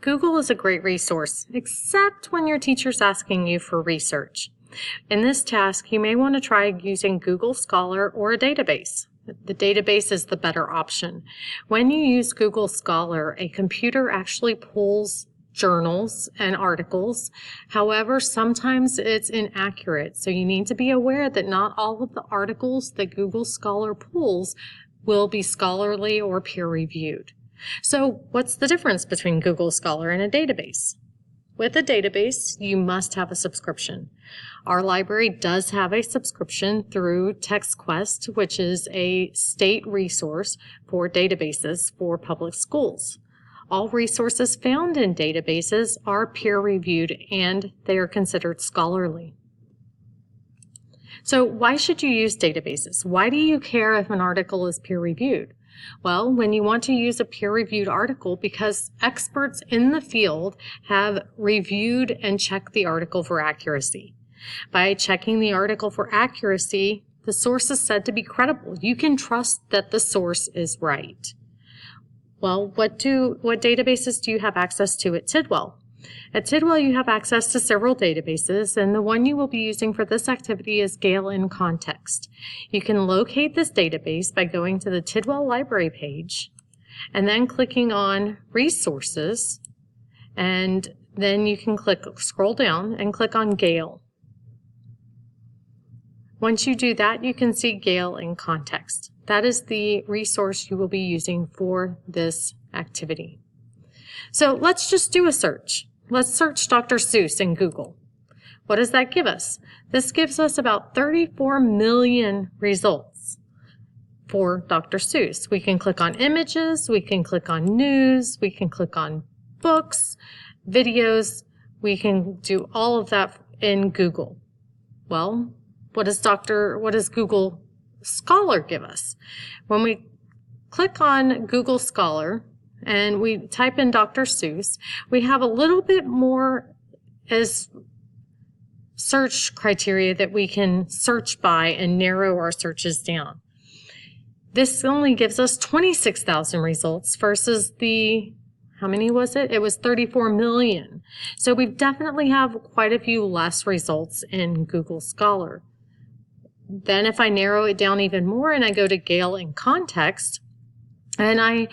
Google is a great resource, except when your teacher's asking you for research. In this task, you may want to try using Google Scholar or a database. The database is the better option. When you use Google Scholar, a computer actually pulls journals and articles. However, sometimes it's inaccurate, so you need to be aware that not all of the articles that Google Scholar pulls will be scholarly or peer-reviewed. So what's the difference between Google Scholar and a database? With a database, you must have a subscription. Our library does have a subscription through TextQuest, which is a state resource for databases for public schools. All resources found in databases are peer-reviewed and they are considered scholarly. So why should you use databases? Why do you care if an article is peer-reviewed? Well, when you want to use a peer-reviewed article, because experts in the field have reviewed and checked the article for accuracy. By checking the article for accuracy, the source is said to be credible. You can trust that the source is right. Well, what databases do you have access to at Tidwell? At Tidwell, you have access to several databases, and the one you will be using for this activity is Gale in Context. You can locate this database by going to the Tidwell Library page and then clicking on Resources, and then you can scroll down and click on Gale. Once you do that, you can see Gale in Context. That is the resource you will be using for this activity. So let's just do a search. Let's search Dr. Seuss in Google. What does that give us? This gives us about 34 million results for Dr. Seuss. We can click on images, we can click on news, we can click on books, videos. We can do all of that in Google. Well, what does Google Scholar give us? When we click on Google Scholar and we type in Dr. Seuss, we have a little bit more as search criteria that we can search by and narrow our searches down. This only gives us 26,000 results versus how many was it? It was 34 million. So we definitely have quite a few less results in Google Scholar. Then if I narrow it down even more and I go to Gale in Context and I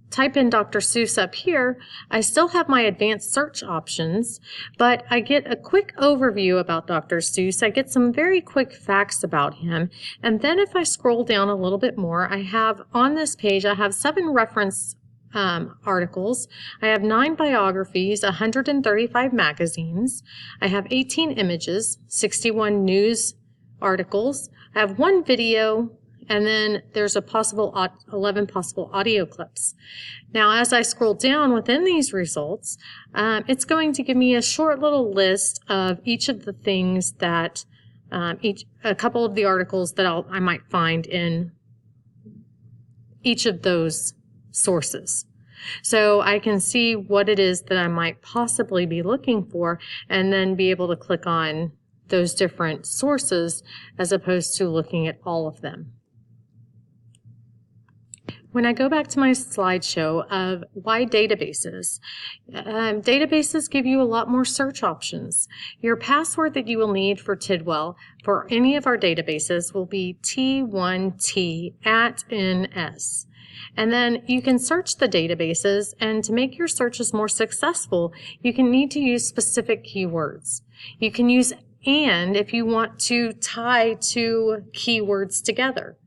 type in Dr. Seuss up here, I still have my advanced search options, but I get a quick overview about Dr. Seuss. I get some very quick facts about him. And then if I scroll down a little bit more, I have on this page, I have 7 reference articles. I have 9 biographies, 135 magazines. I have 18 images, 61 news articles. I have 1 video, and then there's a possible 11 possible audio clips. Now, as I scroll down within these results, it's going to give me a short little list of each of the things that a couple of the articles that I might find in each of those sources. So I can see what it is that I might possibly be looking for and then be able to click on those different sources as opposed to looking at all of them. When I go back to my slideshow of why databases, databases give you a lot more search options. Your password that you will need for Tidwell for any of our databases will be T1T@NS. And then you can search the databases, and to make your searches more successful, you can need to use specific keywords. You can use "and" if you want to tie 2 keywords together.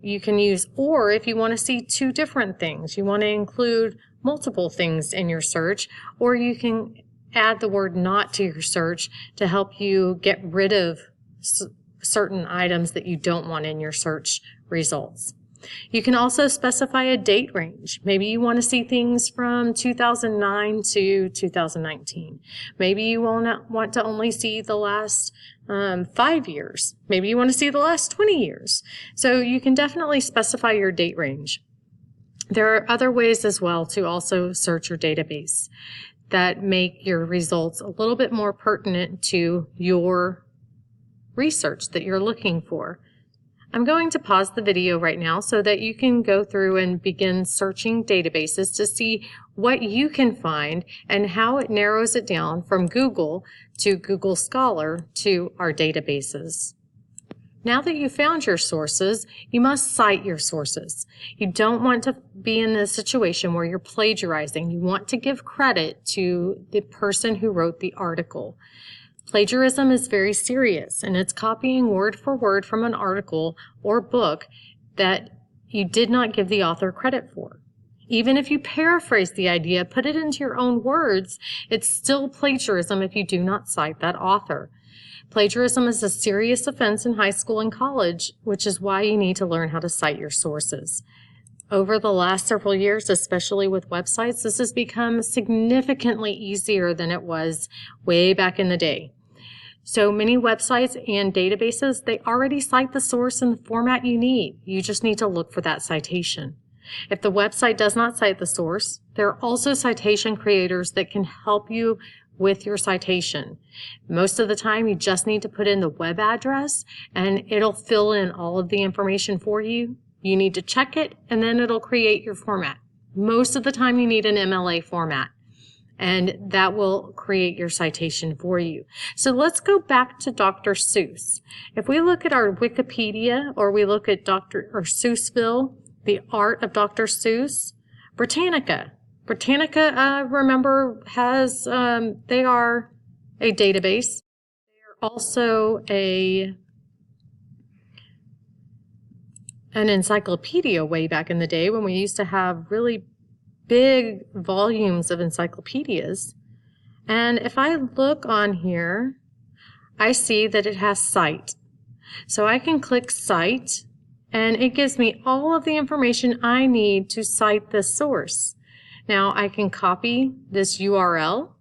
You can use "or" if you want to see 2 different things. You want to include multiple things in your search, or you can add the word "not" to your search to help you get rid of certain items that you don't want in your search results. You can also specify a date range. Maybe you want to see things from 2009 to 2019. Maybe you want to only see the last 5 years. Maybe you want to see the last 20 years. So you can definitely specify your date range. There are other ways as well to also search your database that make your results a little bit more pertinent to your research that you're looking for. I'm going to pause the video right now so that you can go through and begin searching databases to see what you can find and how it narrows it down from Google to Google Scholar to our databases. Now that you've found your sources, you must cite your sources. You don't want to be in a situation where you're plagiarizing. You want to give credit to the person who wrote the article. Plagiarism is very serious, and it's copying word for word from an article or book that you did not give the author credit for. Even if you paraphrase the idea, put it into your own words, it's still plagiarism if you do not cite that author. Plagiarism is a serious offense in high school and college, which is why you need to learn how to cite your sources. Over the last several years, especially with websites, this has become significantly easier than it was way back in the day. So many websites and databases, they already cite the source in the format you need. You just need to look for that citation. If the website does not cite the source, there are also citation creators that can help you with your citation. Most of the time, you just need to put in the web address and it'll fill in all of the information for you. You need to check it and then it'll create your format. Most of the time, you need an MLA format, and that will create your citation for you. So let's go back to Dr. Seuss. If we look at our Wikipedia or we look at Seussville, the art of Dr. Seuss, Britannica, remember, has, they are a database. They are also an encyclopedia way back in the day when we used to have really big volumes of encyclopedias. And if I look on here, I see that it has cite. So I can click cite, and it gives me all of the information I need to cite this source. Now I can copy this URL.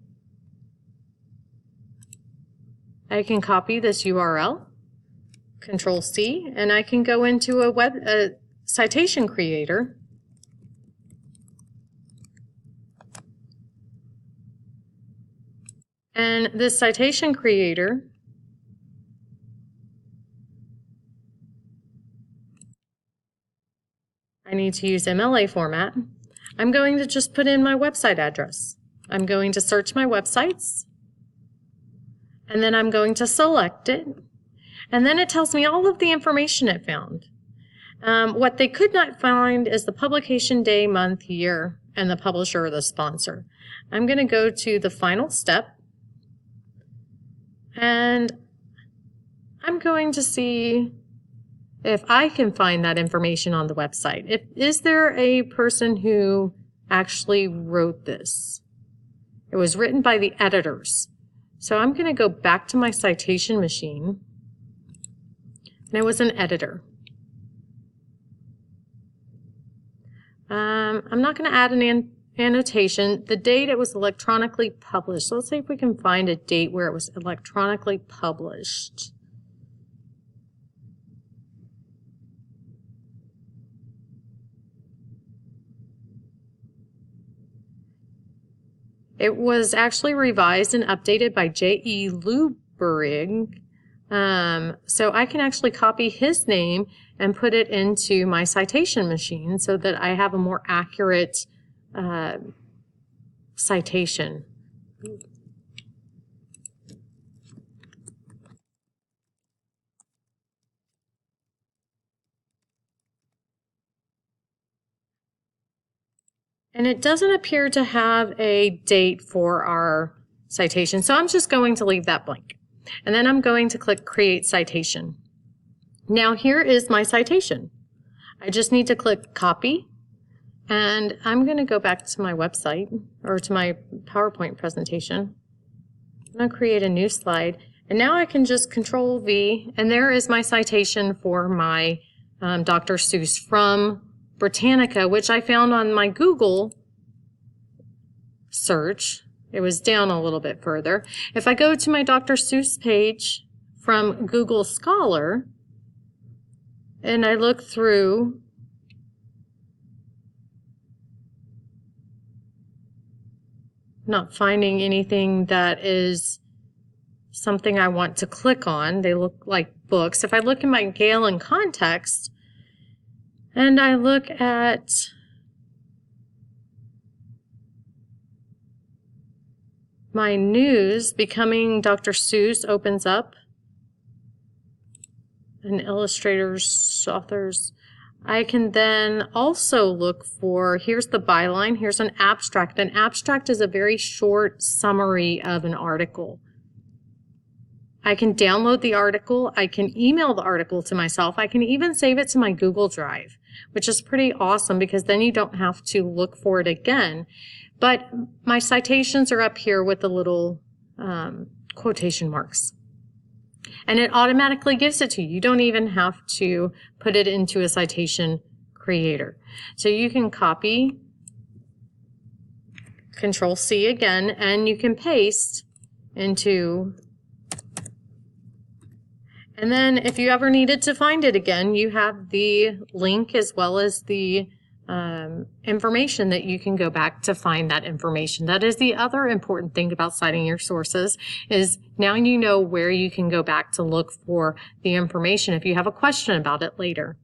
Control C, and I can go into a citation creator. And this citation creator I need to use MLA format. I'm going to just put in my website address. I'm going to search my websites, and then I'm going to select it, and then it tells me all of the information it found. What they could not find is the publication day, month, year, and the publisher or the sponsor. I'm going to go to the final step, and I'm going to see if I can find that information on the website. Is there a person who actually wrote this? It was written by the editors. So I'm going to go back to my citation machine, and it was an editor. I'm not going to add an annotation. The date it was electronically published. So let's see if we can find a date where it was electronically published. It was actually revised and updated by J.E. Luberig. So I can actually copy his name and put it into my citation machine so that I have a more accurate citation. And it doesn't appear to have a date for our citation, so I'm just going to leave that blank. And then I'm going to click Create Citation. Now here is my citation. I just need to click Copy, and I'm going to go back to my website, or to my PowerPoint presentation. I'm going to create a new slide, and now I can just Control V, and there is my citation for my Dr. Seuss from Britannica, which I found on my Google search. It was down a little bit further. If I go to my Dr. Seuss page from Google Scholar and I look through, not finding anything that is something I want to click on. They look like books. If I look in my Gale in context and I look at my news, Becoming Dr. Seuss opens up, and illustrators, authors, I can then also look for, here's the byline, here's an abstract. An abstract is a very short summary of an article. I can download the article, I can email the article to myself, I can even save it to my Google Drive, which is pretty awesome because then you don't have to look for it again. But my citations are up here with the little quotation marks. And it automatically gives it to you. You don't even have to put it into a citation creator. So you can copy, Control C again, and you can paste into, and then if you ever needed to find it again, you have the link as well as the information that you can go back to find that information. That is the other important thing about citing your sources, is now you know where you can go back to look for the information if you have a question about it later.